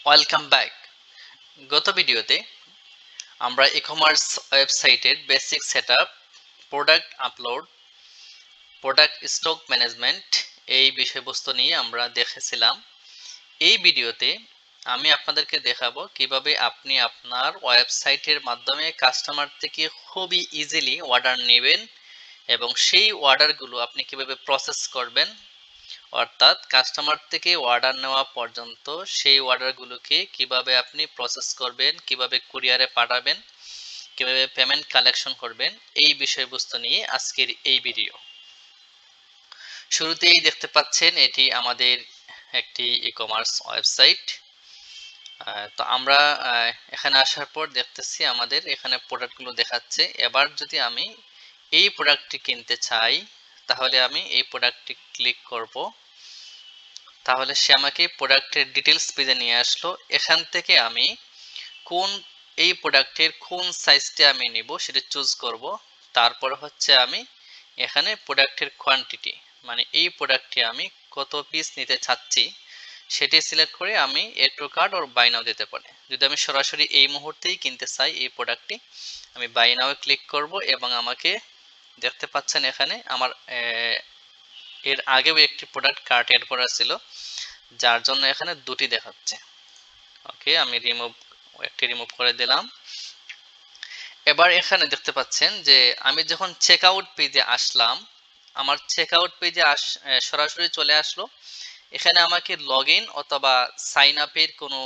Welcome back. গত ভিডিওতে আমরা ই-কমার্স ওয়েবসাইটের basic setup, product upload, product stock management এই বিষয়বস্তু নিয়ে আমরা দেখেছিলাম। এই ভিডিওতে আমি আপনাদেরকে দেখাবো কিভাবে আপনি আপনার ওয়েবসাইটের মাধ্যমে কাস্টমার থেকে খুবই ইজিলি অর্ডার নেবেন এবং সেই অর্ডারগুলো আপনি কিভাবে প্রসেস করবেন, অর্থাৎ কাস্টমার থেকে অর্ডার নেওয়া পর্যন্ত সেই অর্ডারগুলোকে কিভাবে আপনি প্রসেস করবেন, কিভাবে কুরিয়ারে পাঠাবেন, কিভাবে পেমেন্ট কালেকশন করবেন, এই বিষয়বস্তু নিয়ে আজকের এই ভিডিও। শুরুতেই দেখতে পাচ্ছেন এটি আমাদের একটি ই-কমার্স ওয়েবসাইট। তো আমরা এখানে আসার পর দেখতেছি আমাদের এখানে প্রোডাক্টগুলো দেখাচ্ছে। এবার যদি আমি এই প্রোডাক্টটি কিনতে চাই তাহলে আমি এই প্রোডাক্টটি ক্লিক করব। তাহলে সে আমাকে প্রোডাক্টের ডিটেলস পেজে নিয়ে আসলো। এখান থেকে আমি এই প্রোডাক্টের কোন সাইজটা আমি নিব সেটা চুজ করব। তারপর হচ্ছে আমি এখানে প্রোডাক্টের কোয়ান্টিটি, মানে এই প্রোডাক্টটি আমি কত পিস নিতে চাচ্ছি সেটি সিলেক্ট করে আমি add to cart or buy now দিতে পারি। যদি আমি সরাসরি এই মুহূর্তেই কিনতে চাই এই প্রোডাক্টটি, আমি বাই নাও ক্লিক করব এবং আমাকে দেখতে পাচ্ছেন এখানে আমার এর আগেও একটি প্রোডাক্ট কার্ট এড করা ছিল, যার জন্য এখানে দুটি দেখাচ্ছে। ওকে, আমি একটি রিমুভ করে দিলাম। এবার এখানে দেখতে পাচ্ছেন যে আমি যখন চেক আউট পেজে আসলাম, আমার চেক আউট পেজে সরাসরি চলে আসলো। এখানে আমাকে লগ ইন অথবা সাইন আপের কোনো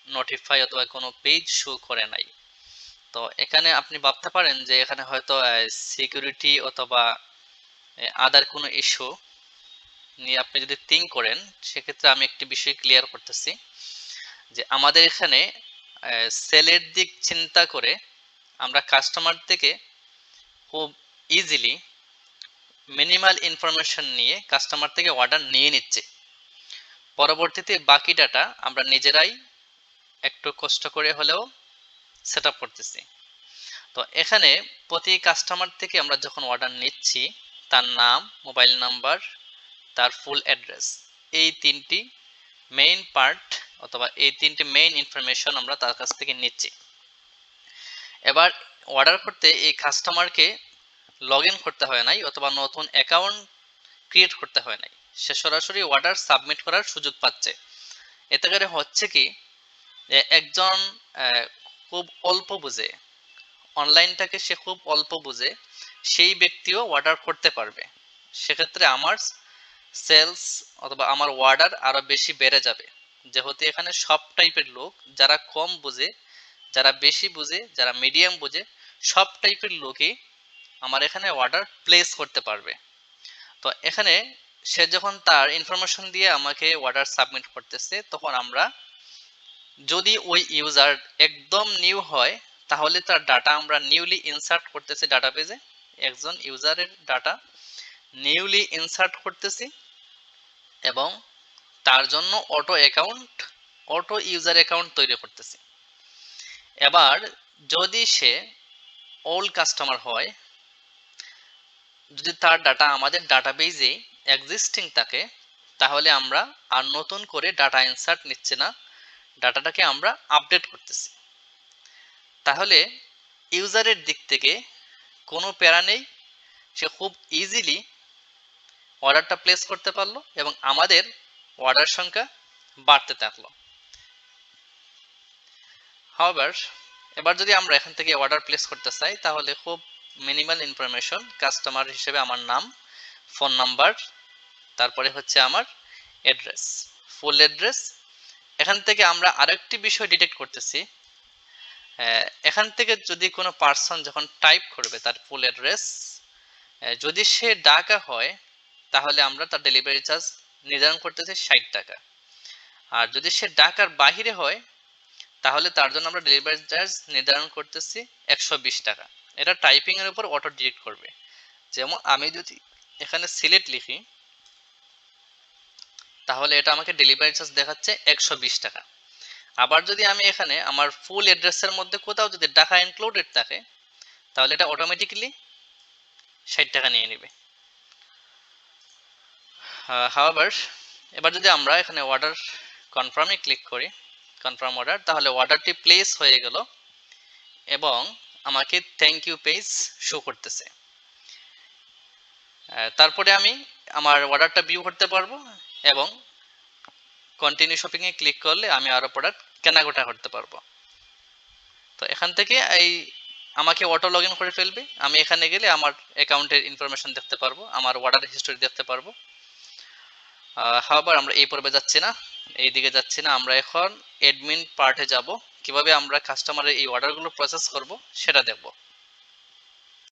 নোটিফাই অথবা কোনো পেজ শো করে নাই। তো এখানে আপনি ভাবতে পারেন যে এখানে হয়তো সিকিউরিটি অথবা আদার কোনো ইস্যু নিয়ে আপনি যদি থিঙ্ক করেন, সেক্ষেত্রে আমি একটি বিষয় ক্লিয়ার করতেছি যে আমাদের এখানে সেলের দিক চিন্তা করে আমরা কাস্টমার থেকে খুব ইজিলি মিনিমাল ইনফরমেশন নিয়ে কাস্টমার থেকে অর্ডার নিয়ে নিচ্ছে। পরবর্তীতে বাকি ডাটা আমরা নিজেরাই একটু কষ্ট করে হলেও সেট আপ করতেছি। তো এখানে প্রতি কাস্টমার থেকে আমরা যখন অর্ডার নিচ্ছি, তার নাম, মোবাইল নাম্বার, তার ফুল অ্যাড্রেস, এই তিনটি মেইন পার্ট অথবা এই তিনটি মেইন ইনফরমেশন আমরা তার কাছ থেকে নিচ্ছি। এবার অর্ডার করতে এই কাস্টমারকে লগ ইন করতে হয় নাই অথবা নতুন অ্যাকাউন্ট ক্রিয়েট করতে হয় নাই, সে সরাসরি অর্ডার সাবমিট করার সুযোগ পাচ্ছে। এতে করে হচ্ছে কি, একজন খুব অল্প বুঝে, অনলাইনটাকে সে খুব অল্প বুঝে, সেই ব্যক্তিও অর্ডার করতে পারবে। সেক্ষেত্রে আমার সেলস অথবা আমার অর্ডার আরো বেশি বেড়ে যাবে, যেহেতু এখানে সব টাইপের লোক, যারা কম বুঝে, যারা বেশি বুঝে, যারা মিডিয়াম বুঝে, সব টাইপের লোকই আমার এখানে অর্ডার প্লেস করতে পারবে। তো এখানে সে যখন তার ইনফরমেশন দিয়ে আমাকে অর্ডার সাবমিট করতেছে, তখন আমরা যদি ওই ইউজার একদম নিউ হয় তাহলে তার ডাটা আমরা নিউলি ইনসার্ট করতেছি ডাটাবেজে। একজন ইউজারের ডাটা নিউলি ইনসার্ট করতেছি এবং তার জন্য অটো ইউজার অ্যাকাউন্ট তৈরি করতেছি। এবার যদি সে ওল্ড কাস্টমার হয়, যদি তার ডাটা আমাদের ডাটাবেজে এক্সিস্টিং থাকে, তাহলে আমরা আর নতুন করে ডাটা ইনসার্ট নিচ্ছি না, ডাটাটাকে আমরা আপডেট করতেছি। তাহলে ইউজারের দিক থেকে কোনো প্যারা নেই, সে খুব ইজিলি অর্ডারটা প্লেস করতে পারলো এবং আমাদের অর্ডার সংখ্যা বাড়তে থাকলো। হাওয়ার এবার যদি আমরা এখান থেকে অর্ডার প্লেস করতে চাই, তাহলে খুব মিনিমাল ইনফরমেশন, কাস্টমার হিসেবে আমার নাম, ফোন নাম্বার, তারপরে হচ্ছে আমার অ্যাড্রেস, ফুল অ্যাড্রেস। এখান থেকে আমরা আরেকটি বিষয় ডিটেক্ট করতেছি, এখান থেকে যদি কোনো পার্সন যখন টাইপ করবে তার ফুল অ্যাড্রেস, যদি সে ঢাকা হয় তাহলে আমরা তার ডেলিভারি চার্জ নির্ধারণ করতেছি 60 টাকা। আর যদি সে ঢাকার বাহিরে হয় তাহলে তার জন্য আমরা ডেলিভারি চার্জ নির্ধারণ করতেছি 120 টাকা। এটা টাইপিং এর উপর অটো ডিটেক্ট করবে। যেমন আমি যদি এখানে সিলেট লিখি, তাহলে এটা আমাকে ডেলিভারি চার্জ দেখাচ্ছে 120 টাকা। আবার যদি আমি এখানে আমার ফুল অ্যাড্রেসের মধ্যে কোথাও যদি ঢাকা ইনক্লুডেড থাকে, তাহলে এটা অটোমেটিক্যালি 60 টাকা নিয়ে নেবে। হাওয়ার এবার যদি আমরা এখানে অর্ডার কনফার্মে ক্লিক করি, কনফার্ম অর্ডার, তাহলে অর্ডারটি প্লেস হয়ে গেল এবং আমাকে থ্যাংক ইউ পেজ শো করতেছে। তারপরে আমি আমার অর্ডারটা ভিউ করতে পারবো এবং কন্টিনিউ শপিং এ ক্লিক করলে আমি আরো প্রোডাক্ট কেনাকাটা করতে পারবো। তো এখান থেকে এই আমাকে অটো লগ ইন করে ফেলবে। আমি এখানে গেলে আমার অ্যাকাউন্টের ইনফরমেশন দেখতে পারবো, আমার অর্ডার হিস্টোরি দেখতে পারবো। হাওয়ার আমরা এই পর্বে যাচ্ছি না, এই দিকে যাচ্ছি না, আমরা এখন অ্যাডমিন পার্টে যাব। কিভাবে আমরা কাস্টমারের এই অর্ডারগুলো প্রসেস করব সেটা দেখব।